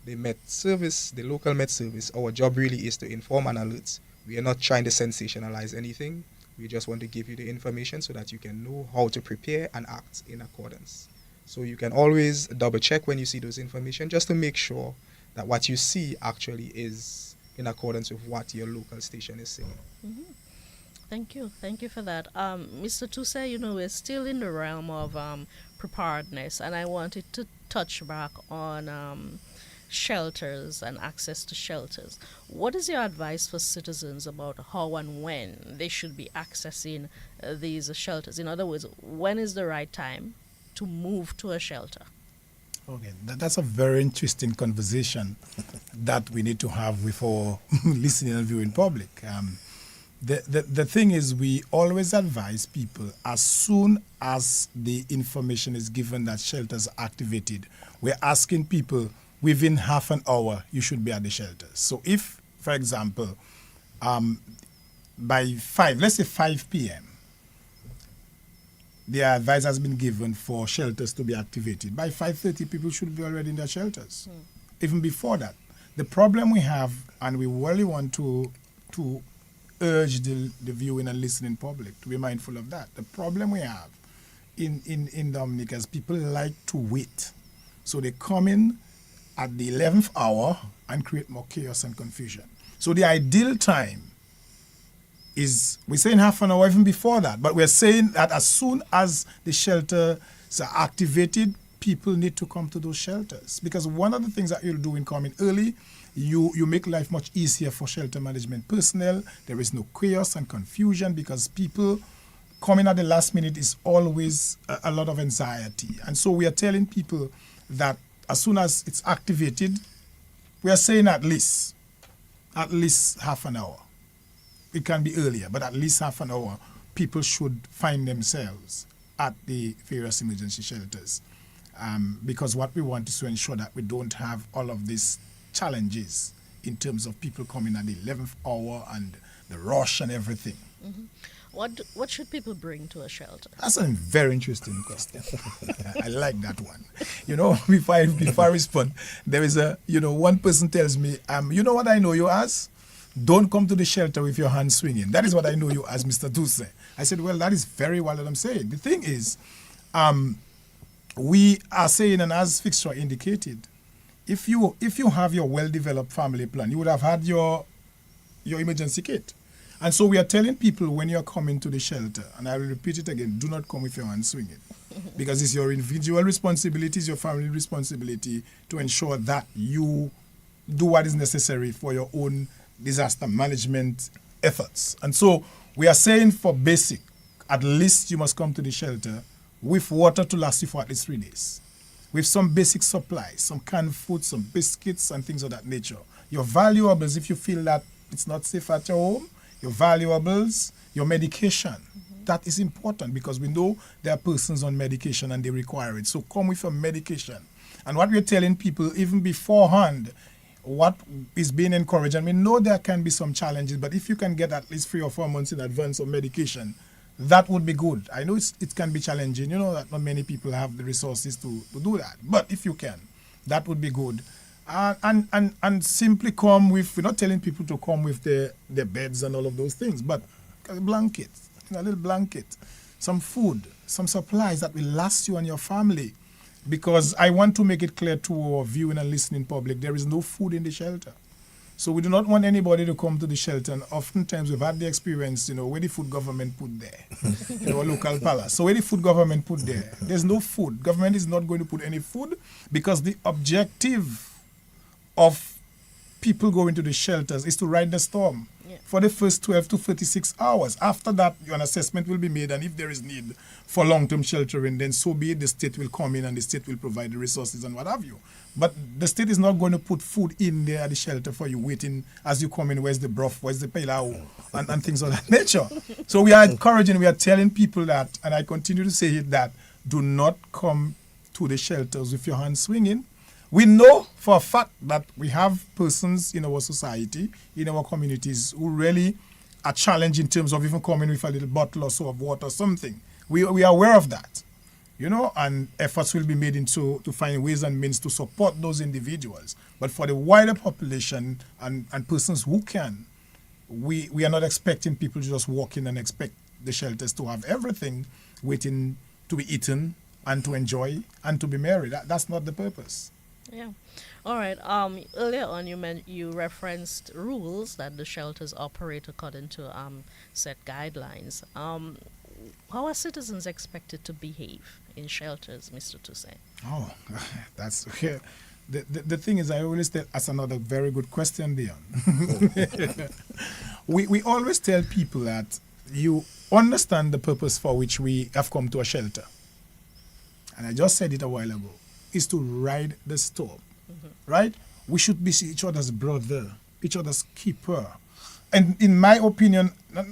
The Met Service, the local Met Service, our job really is to inform and alert. We are not trying to sensationalize anything. We just want to give you the information so that you can know how to prepare and act in accordance. So you can always double check when you see those information just to make sure that what you see actually is in accordance with what your local station is saying. Mm-hmm. Thank you for that. Mr. Tousse, we're still in the realm of preparedness, and I wanted to touch back on shelters and access to shelters. What is your advice for citizens about how and when they should be accessing these shelters? In other words, when is the right time to move to a shelter? Okay, that's a very interesting conversation that we need to have with our listening and viewing public. The thing is, we always advise people as soon as the information is given that shelters are activated, we're asking people within half an hour you should be at the shelters. So if, for example, by 5 p.m., the advice has been given for shelters to be activated. By 5:30, people should be already in their shelters. Even before that. The problem we have, and we really want to urge the viewing and listening public to be mindful of that. The problem we have in Dominica is people like to wait. So they come in at the 11th hour and create more chaos and confusion. So the ideal time is, we're saying half an hour even before that, but we're saying that as soon as the shelters are activated, people need to come to those shelters. Because one of the things that you'll do in coming early, you make life much easier for shelter management personnel. There is no chaos and confusion because people coming at the last minute is always a lot of anxiety. And so we are telling people that as soon as it's activated, we are saying at least half an hour. It can be earlier, but at least half an hour, people should find themselves at the various emergency shelters. Because what we want is to ensure that we don't have all of these challenges in terms of people coming at the 11th hour and the rush and everything. Mm-hmm. What should people bring to a shelter? That's a very interesting question. I like that one. Before I respond, there is one person tells me, you know what I know you as? Don't come to the shelter with your hands swinging. That is what I know you as, Mr. Tousse. I said, well, that is very well what I'm saying. The thing is, we are saying, and as Fixer indicated, if you have your well-developed family plan, you would have had your emergency kit. And so we are telling people when you're coming to the shelter, and I will repeat it again, do not come with your hands swinging. Because it's your individual responsibility, it's your family responsibility to ensure that you do what is necessary for your own disaster management efforts. And so we are saying for basic, at least you must come to the shelter with water to last you for at least 3 days. With some basic supplies, some canned food, some biscuits and things of that nature. Your valuables, if you feel that it's not safe at your home, your valuables, your medication. That is important because we know there are persons on medication and they require it. So come with your medication. And what we're telling people, even beforehand, what is being encouraged, and we know there can be some challenges, but if you can get at least 3 or 4 months in advance of medication, that would be good. I know it can be challenging, that not many people have the resources to do that. But if you can, that would be good. And simply come with, we're not telling people to come with their beds and all of those things, but blankets, a little blanket, some food, some supplies that will last you and your family. Because I want to make it clear to our viewing and listening public, there is no food in the shelter. So we do not want anybody to come to the shelter, and oftentimes we've had the experience, where the food government put there, in our local palace. So where the food government put there, there's no food. Government is not going to put any food because the objective of people going to the shelters is to ride the storm for the first 12 to 36 hours. After that, an assessment will be made, and if there is need for long-term sheltering, then so be it. The state will come in and the state will provide the resources and what have you. But the state is not going to put food in there at the shelter for you, waiting as you come in, where's the broth, where's the pilau, and things of that nature. So we are encouraging, we are telling people that, and I continue to say it, that do not come to the shelters with your hands swinging. We know for a fact that we have persons in our society, in our communities, who really are challenged in terms of even coming with a little bottle or so of water or something. We are aware of that, and efforts will be made to find ways and means to support those individuals. But for the wider population and persons who can, we are not expecting people to just walk in and expect the shelters to have everything waiting to be eaten and to enjoy and to be merry. That's not the purpose. Yeah. All right. Earlier on, you referenced rules that the shelters operate according to set guidelines. How are citizens expected to behave in shelters, Mr. Toussaint? Oh, that's okay. The thing is, I always tell, that's another very good question, Dion. we always tell people that you understand the purpose for which we have come to a shelter. And I just said it a while ago, is to ride the storm, right? We should be each other's brother, each other's keeper. And in my opinion,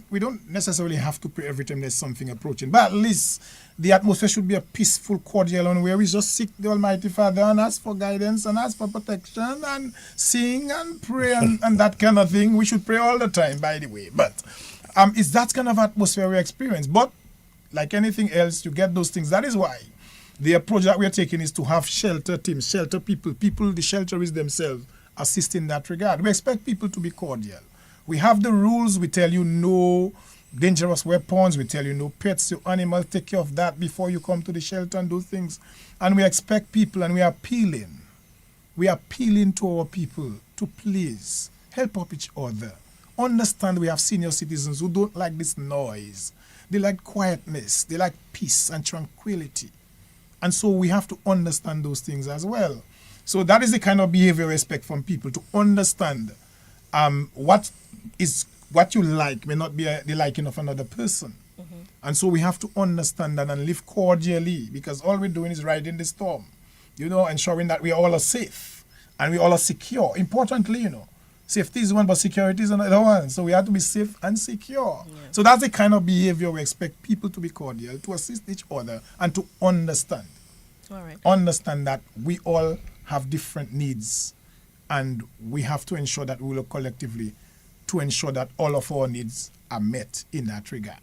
we don't necessarily have to pray every time there's something approaching, but at least the atmosphere should be a peaceful, cordial one where we just seek the Almighty Father and ask for guidance and ask for protection and sing and pray and that kind of thing. We should pray all the time, by the way. But it's that kind of atmosphere we experience. But like anything else, you get those things. That is why the approach that we are taking is to have shelter teams, shelter people, the shelterists themselves assist in that regard. We expect people to be cordial. We have the rules. We tell you no dangerous weapons. We tell you no pets, your animals. Take care of that before you come to the shelter and do things. And we expect people, and we are appealing. We are appealing to our people to please help up each other. Understand we have senior citizens who don't like this noise. They like quietness. They like peace and tranquility. And so we have to understand those things as well. So that is the kind of behavior we expect from people, to understand what you like may not be the liking of another person. And so we have to understand that and live cordially, because all we're doing is riding the storm, ensuring that we all are safe and we all are secure. Importantly, safety is one, but security is another one. So we have to be safe and secure. Yeah. So that's the kind of behavior we expect people to be cordial, to assist each other, and to understand. All right. Understand that we all have different needs, and we have to ensure that we work collectively to ensure that all of our needs are met in that regard.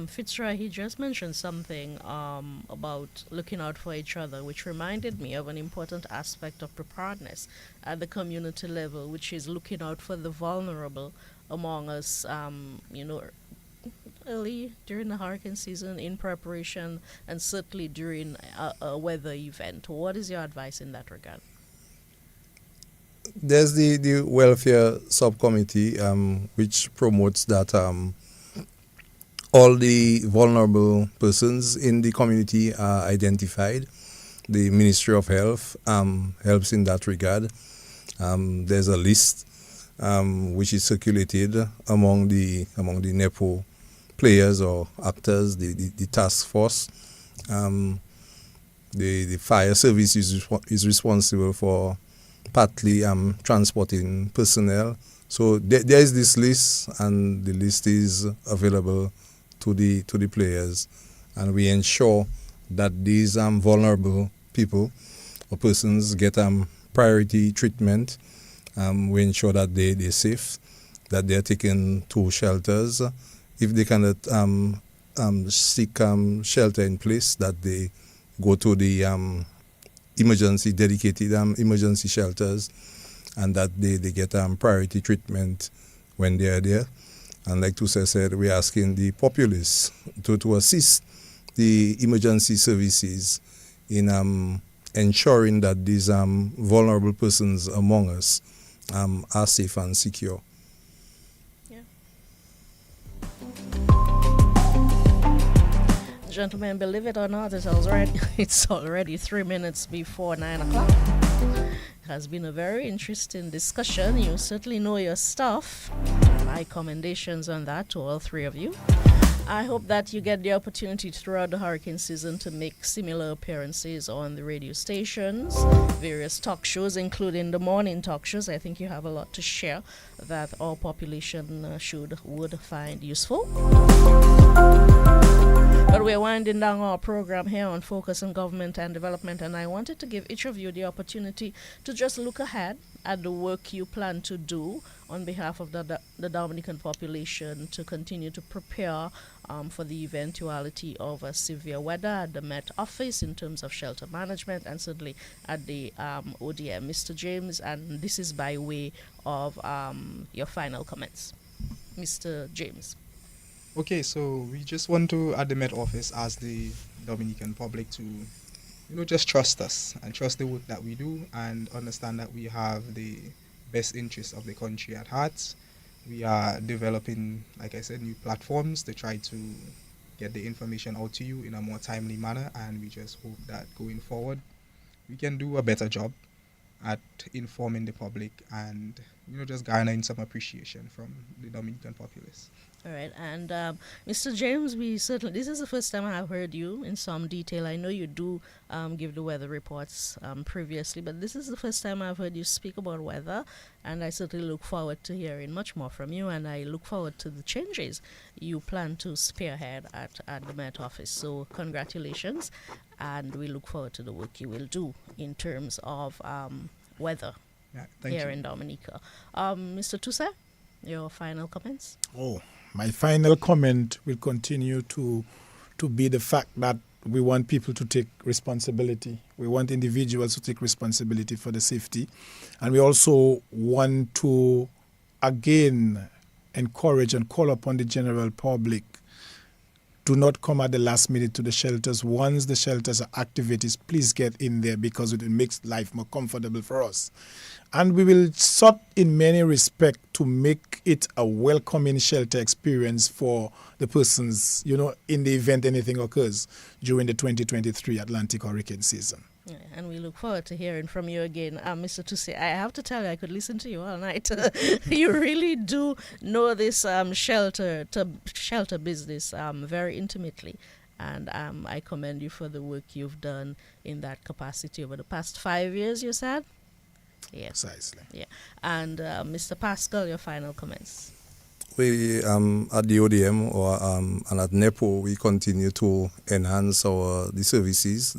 Fitzroy, he just mentioned something about looking out for each other, which reminded me of an important aspect of preparedness at the community level, which is looking out for the vulnerable among us, early during the hurricane season, in preparation, and certainly during a weather event. What is your advice in that regard? There's the welfare subcommittee, which promotes that all the vulnerable persons in the community are identified. The Ministry of Health helps in that regard. There's a list which is circulated among the NEPO players or actors, the task force. The fire service is responsible for partly transporting personnel. So there is this list, and the list is available to the players, and we ensure that these vulnerable people or persons get priority treatment. We ensure that they're safe, that they're taken to shelters. If they cannot seek shelter in place, that they go to the dedicated emergency shelters, and that they get priority treatment when they are there. And like Tusa said, we're asking the populace to assist the emergency services in ensuring that these vulnerable persons among us are safe and secure. Gentlemen, believe it or not, it's already 3 minutes before 9 o'clock. It has been a very interesting discussion. You certainly know your stuff. My commendations on that to all three of you. I hope that you get the opportunity throughout the hurricane season to make similar appearances on the radio stations, various talk shows, including the morning talk shows. I think you have a lot to share that our population would find useful. But we're winding down our program here on Focus on Government and Development, and I wanted to give each of you the opportunity to just look ahead at the work you plan to do on behalf of the Dominican population to continue to prepare for the eventuality of a severe weather at the Met Office in terms of shelter management, and certainly at the ODM. Mr. James, and this is by way of your final comments. Mr. James. Okay, so we just want to, at the Met Office, ask the Dominican public to, just trust us and trust the work that we do and understand that we have the best interests of the country at heart. We are developing, like I said, new platforms to try to get the information out to you in a more timely manner, and we just hope that going forward we can do a better job at informing the public and just garnering some appreciation from the Dominican populace. All right, and Mr. James, this is the first time I have heard you in some detail. I know you do give the weather reports previously, but this is the first time I've heard you speak about weather, and I certainly look forward to hearing much more from you, and I look forward to the changes you plan to spearhead at the Met Office. So congratulations, and we look forward to the work you will do in terms of weather here in Dominica. Mr. Tusa, your final comments? My final comment will continue to be the fact that we want people to take responsibility. We want individuals to take responsibility for the safety. And we also want to, again, encourage and call upon the general public. Do not come at the last minute to the shelters. Once the shelters are activated, please get in there because it makes life more comfortable for us. And we will sought in many respects to make it a welcoming shelter experience for the persons, in the event anything occurs during the 2023 Atlantic hurricane season. Yeah, and we look forward to hearing from you again. Mr. Tusi, I have to tell you, I could listen to you all night. You really do know this shelter business very intimately. And I commend you for the work you've done in that capacity over the past 5 years, you said? Yeah. Precisely. Yeah. And Mr. Pascal, your final comments. We, at the ODM and at NEPO, we continue to enhance the services.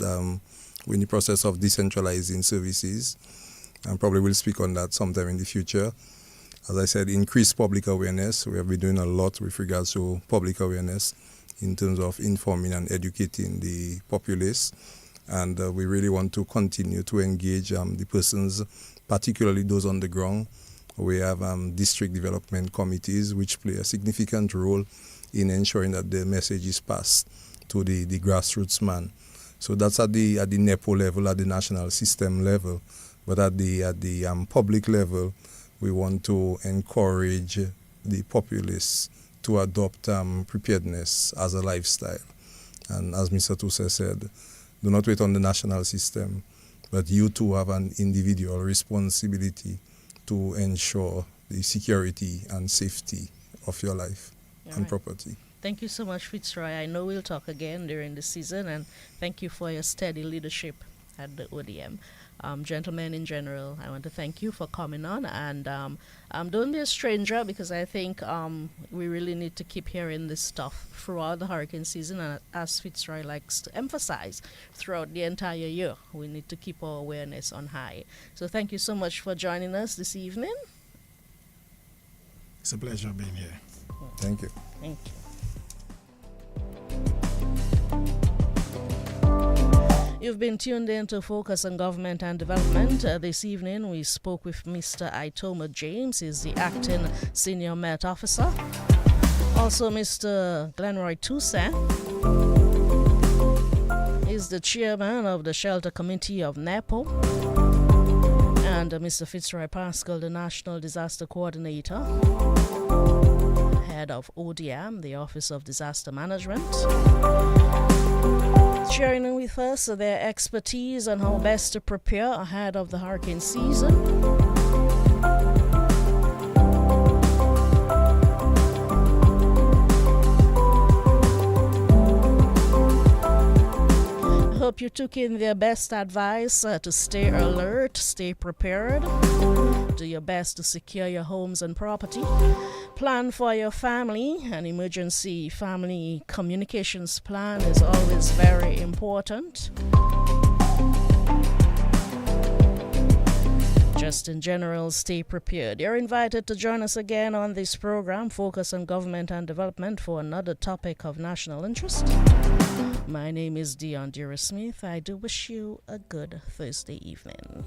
We're in the process of decentralizing services, and probably we'll speak on that sometime in the future. As I said, increase public awareness. We have been doing a lot with regards to public awareness in terms of informing and educating the populace. And we really want to continue to engage the persons, particularly those on the ground. We have district development committees which play a significant role in ensuring that the message is passed to the grassroots man. So that's at the NEPO level, at the national system level. But at the public level, we want to encourage the populace to adopt preparedness as a lifestyle. And as Mr. Tusa said, do not wait on the national system, but you too have an individual responsibility to ensure the security and safety of your life and property. Thank you so much, Fitzroy. I know we'll talk again during the season, and thank you for your steady leadership at the ODM. Gentlemen in general, I want to thank you for coming on, and don't be a stranger, because I think we really need to keep hearing this stuff throughout the hurricane season, and as Fitzroy likes to emphasize, throughout the entire year. We need to keep our awareness on high. So thank you so much for joining us this evening. It's a pleasure being here. Thank you. Thank you. You've been tuned in to Focus on Government and Development. This evening we spoke with Mr. Itoma James. He's the acting senior Met officer. Also, Mr. Glenroy Toussaint is the chairman of the Shelter Committee of NEPO. And Mr. Fitzroy Pascal, the National Disaster Coordinator, head of ODM, the Office of Disaster Management. Sharing with us their expertise on how best to prepare ahead of the hurricane season. Hope you took in their best advice to stay alert, stay prepared, do your best to secure your homes and property, plan for your family. An emergency family communications plan is always very important. Just in general, stay prepared. You're invited to join us again on this program, Focus on Government and Development, for another topic of national interest. My name is Dion Dura Smith. I do wish you a good Thursday evening.